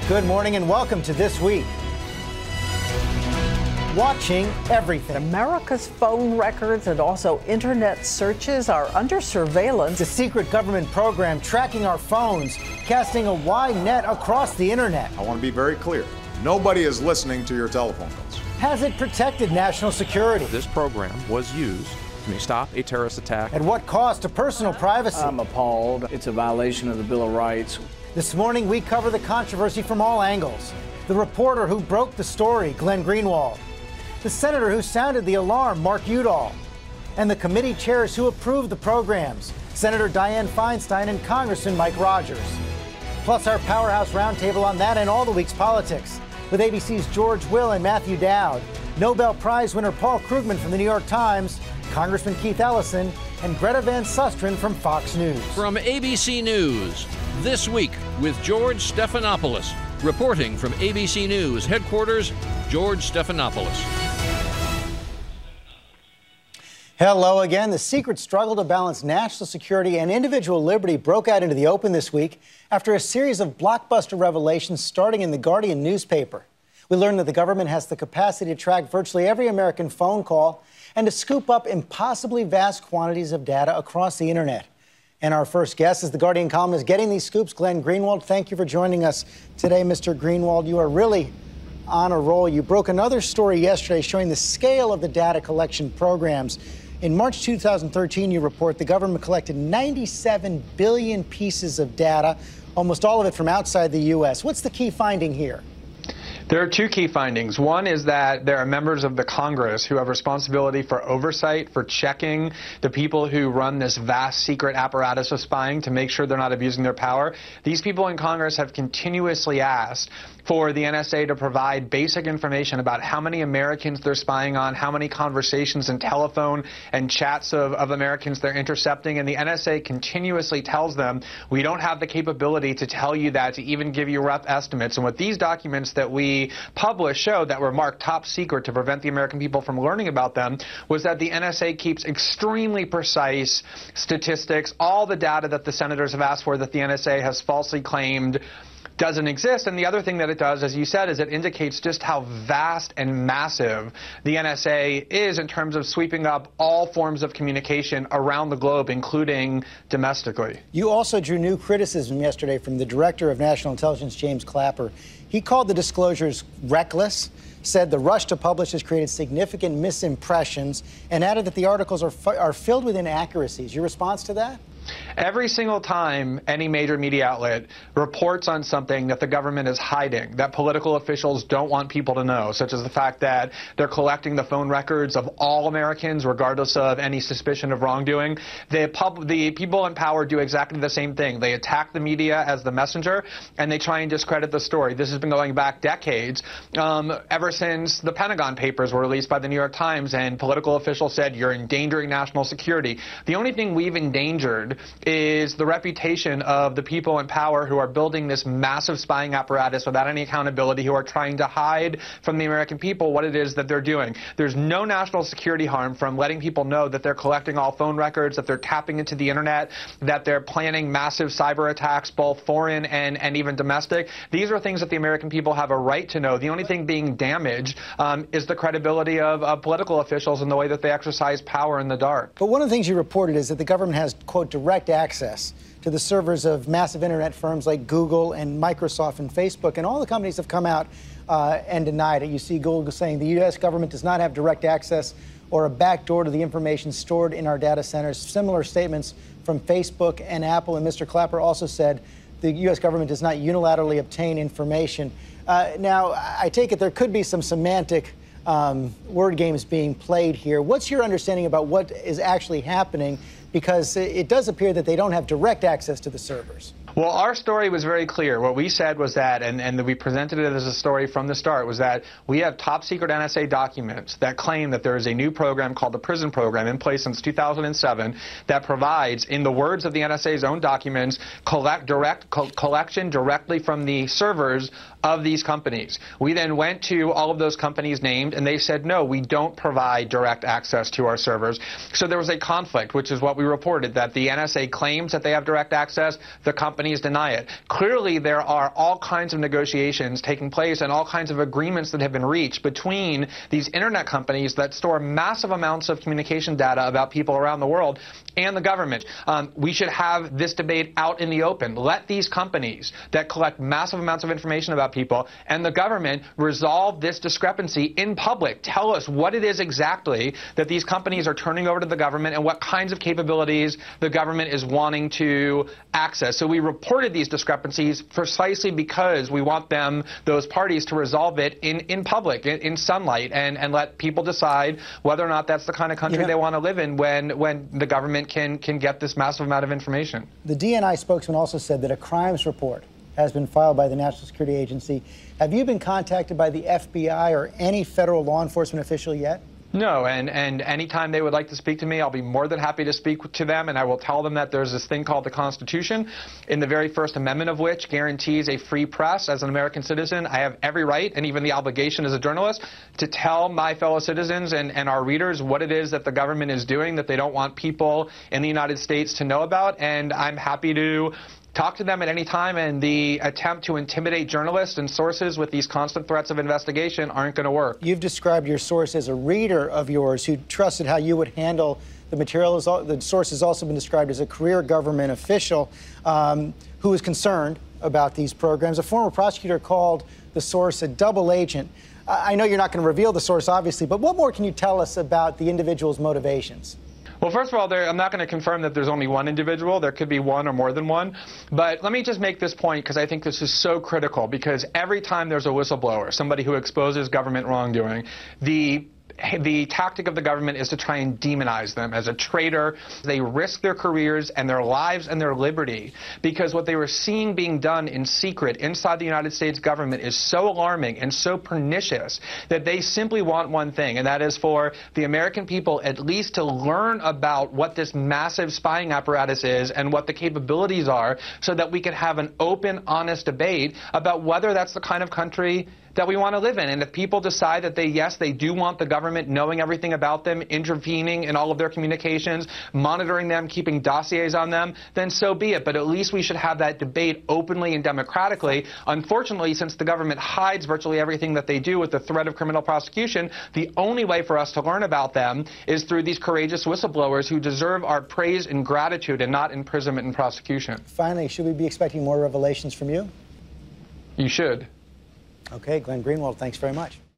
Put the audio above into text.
Good morning and welcome to This Week. Watching everything. America's phone records and also internet searches are under surveillance. The secret government program tracking our phones, casting a wide net across the internet. I want to be very clear. Nobody is listening to your telephone calls. Has it protected national security? This program was used to stop a terrorist attack. At what cost to personal privacy? I'm appalled. It's a violation of the Bill of Rights. This morning, we cover the controversy from all angles. The reporter who broke the story, Glenn Greenwald. The senator who sounded the alarm, Mark Udall. And the committee chairs who approved the programs, Senator Dianne Feinstein and Congressman Mike Rogers. Plus our Powerhouse Roundtable on that and all the week's politics, with ABC's George Will and Matthew Dowd, Nobel Prize winner Paul Krugman from the New York Times, Congressman Keith Ellison, and Greta Van Susteren from Fox News. From ABC News, This Week with George Stephanopoulos. Reporting from ABC News headquarters, George Stephanopoulos. Hello again. The secret struggle to balance national security and individual liberty broke out into the open this week after a series of blockbuster revelations starting in the Guardian newspaper. We learned that the government has the capacity to track virtually every American phone call and to scoop up impossibly vast quantities of data across the internet. And our first guest is the Guardian columnist getting these scoops, Glenn Greenwald. Thank you for joining us today, Mr. Greenwald. You are really on a roll. You broke another story yesterday showing the scale of the data collection programs. In March 2013, you report the government collected 97 billion pieces of data, almost all of it from outside the U.S. What's the key finding here? There are two key findings. One is that there are members of the Congress who have responsibility for oversight, for checking the people who run this vast secret apparatus of spying to make sure they're not abusing their power. These people in Congress have continuously asked for the NSA to provide basic information about how many Americans they're spying on, how many conversations and telephone and chats of Americans they're intercepting. And the NSA continuously tells them, we don't have the capability to tell you that, to even give you rough estimates. And what these documents that we published showed that were marked top secret to prevent the American people from learning about them was that the NSA keeps extremely precise statistics, all the data that the senators have asked for that the NSA has falsely claimed doesn't exist. And the other thing that it does, as you said, is it indicates just how vast and massive the NSA is in terms of sweeping up all forms of communication around the globe, including domestically. You also drew new criticism yesterday from the Director of National Intelligence, James Clapper. He called the disclosures reckless, said the rush to publish has created significant misimpressions, and added that the articles are filled with inaccuracies. Your response to that? Every single time any major media outlet reports on something that the government is hiding, that political officials don't want people to know, such as the fact that they're collecting the phone records of all Americans, regardless of any suspicion of wrongdoing, the people in power do exactly the same thing. They attack the media as the messenger, and they try and discredit the story. This has been going back decades, ever since the Pentagon Papers were released by the New York Times, and political officials said, you're endangering national security. The only thing we've endangered is the reputation of the people in power who are building this massive spying apparatus without any accountability, who are trying to hide from the American people what it is that they're doing. There's no national security harm from letting people know that they're collecting all phone records, that they're tapping into the internet, that they're planning massive cyber attacks, both foreign and even domestic. These are things that the American people have a right to know. The only thing being damaged is the credibility of political officials and the way that they exercise power in the dark. But one of the things you reported is that the government has, quote, direct access to the servers of massive internet firms like Google and Microsoft and Facebook, and all the companies have come out and denied it. You see Google saying the U.S. government does not have direct access or a backdoor to the information stored in our data centers. Similar statements from Facebook and Apple, and Mr. Clapper also said the U.S. government does not unilaterally obtain information. Now, I take it there could be some semantic word games being played here. What's your understanding about what is actually happening? Because it does appear that they don't have direct access to the servers. Well, our story was very clear. What we said was that, and we presented it as a story from the start, was that we have top secret NSA documents that claim that there is a new program called the PRISM program in place since 2007 that provides, in the words of the NSA's own documents, collection directly from the servers of these companies. We then went to all of those companies named, and they said, no, we don't provide direct access to our servers. So there was a conflict, which is what we reported, that the NSA claims that they have direct access, the companies deny it. Clearly, there are all kinds of negotiations taking place and all kinds of agreements that have been reached between these internet companies that store massive amounts of communication data about people around the world and the government. We should have this debate out in the open. Let these companies that collect massive amounts of information about people and the government resolve this discrepancy in public. Tell us what it is exactly that these companies are turning over to the government and what kinds of capabilities the government is wanting to access. So we reported these discrepancies precisely because we want those parties to resolve it in public, in sunlight, and let people decide whether or not that's the kind of country they want to live in when the government can get this massive amount of information. The DNI spokesman also said that a crimes report has been filed by the National Security Agency. Have you been contacted by the FBI or any federal law enforcement official yet? No, and anytime they would like to speak to me, I'll be more than happy to speak to them, and I will tell them that there's this thing called the Constitution, in the very First Amendment of which guarantees a free press. As an American citizen, I have every right and even the obligation as a journalist to tell my fellow citizens and our readers what it is that the government is doing that they don't want people in the United States to know about, and I'm happy to talk to them at any time, and the attempt to intimidate journalists and sources with these constant threats of investigation aren't going to work. You've described your source as a reader of yours who trusted how you would handle the material. The source has also been described as a career government official who is concerned about these programs. A former prosecutor called the source a double agent. I know you're not going to reveal the source, obviously, but what more can you tell us about the individual's motivations? Well, first of all, I'm not going to confirm that there's only one individual. There could be one or more than one. But let me just make this point because I think this is so critical, because every time there's a whistleblower, somebody who exposes government wrongdoing, the tactic of the government is to try and demonize them as a traitor. They risk their careers and their lives and their liberty because what they were seeing being done in secret inside the United States government is so alarming and so pernicious that they simply want one thing, and that is for the American people at least to learn about what this massive spying apparatus is and what the capabilities are so that we can have an open, honest debate about whether that's the kind of country that we want to live in. And if people decide that yes, they do want the government knowing everything about them, intervening in all of their communications, monitoring them, keeping dossiers on them, then so be it. But at least we should have that debate openly and democratically. Unfortunately, since the government hides virtually everything that they do with the threat of criminal prosecution, the only way for us to learn about them is through these courageous whistleblowers who deserve our praise and gratitude and not imprisonment and prosecution. Finally, should we be expecting more revelations from you? You should. Okay, Glenn Greenwald, thanks very much.